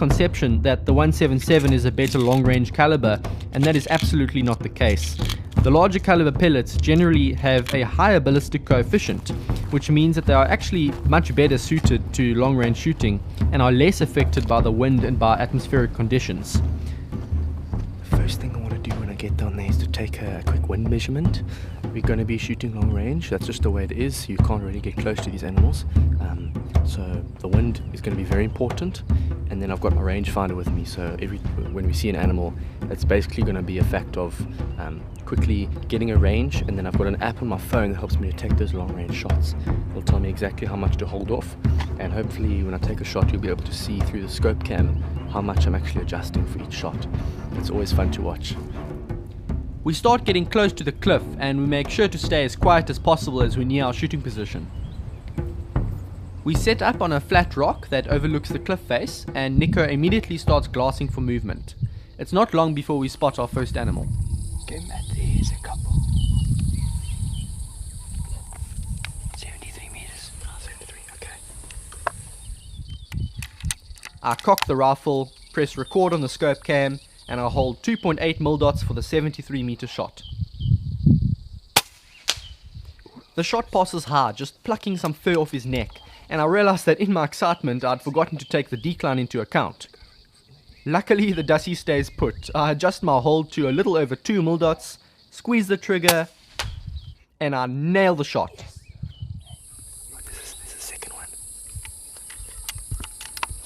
conception that the 177 is a better long-range caliber, and that is absolutely not the case. The larger caliber pellets generally have a higher ballistic coefficient, which means that they are actually much better suited to long-range shooting and are less affected by the wind and by atmospheric conditions. The first thing I want to do when I get down there is to take a quick wind measurement. We're going to be shooting long range, that's just the way it is. You can't really get close to these animals, so the wind is going to be very important. And then I've got my rangefinder with me, so when we see an animal, it's basically going to be a fact of quickly getting a range, and then I've got an app on my phone that helps me to take those long range shots. It'll tell me exactly how much to hold off, and hopefully when I take a shot you'll be able to see through the scope cam how much I'm actually adjusting for each shot. It's always fun to watch. We start getting close to the cliff, and we make sure to stay as quiet as possible as we near our shooting position. We set up on a flat rock that overlooks the cliff face, and Nico immediately starts glassing for movement. It's not long before we spot our first animal. Okay, Matt, there's a couple. 73 meters. Oh, 73, okay. I cock the rifle, press record on the scope cam, and I hold 2.8 mil dots for the 73 meter shot. The shot passes hard, just plucking some fur off his neck, and I realized that in my excitement I'd forgotten to take the decline into account. Luckily the Dussie stays put. I adjust my hold to a little over 2 mil dots, squeeze the trigger, and I nail the shot. This is the second one.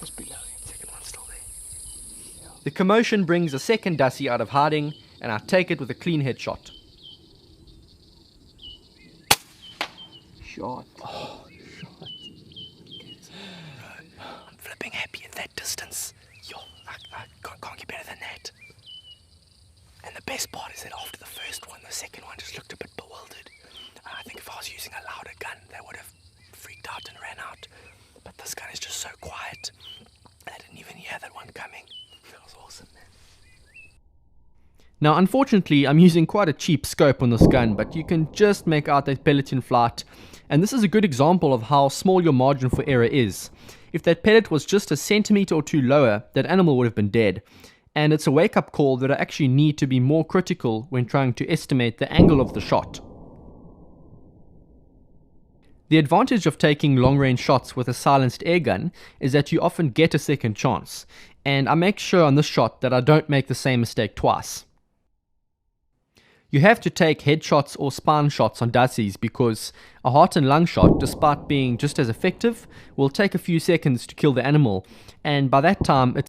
Just below him, second one's still there. The commotion brings a second Dussie out of hiding, and I take it with a clean headshot. Shot. Oh, shot. I'm flipping happy at that distance. Yo, I can't get better than that. And the best part is that after the first one, the second one just looked a bit bewildered. I think if I was using a louder gun, they would have freaked out and ran out. But this gun is just so quiet, I didn't even hear that one coming. That was awesome, man. Now unfortunately I'm using quite a cheap scope on this gun, but you can just make out that pellet in flight, and this is a good example of how small your margin for error is. If that pellet was just a centimeter or two lower, that animal would have been dead. And it's a wake-up call that I actually need to be more critical when trying to estimate the angle of the shot. The advantage of taking long-range shots with a silenced air gun is that you often get a second chance, and I make sure on this shot that I don't make the same mistake twice. You have to take headshots or spine shots on Dussies because a heart and lung shot, despite being just as effective, will take a few seconds to kill the animal, and by that time it's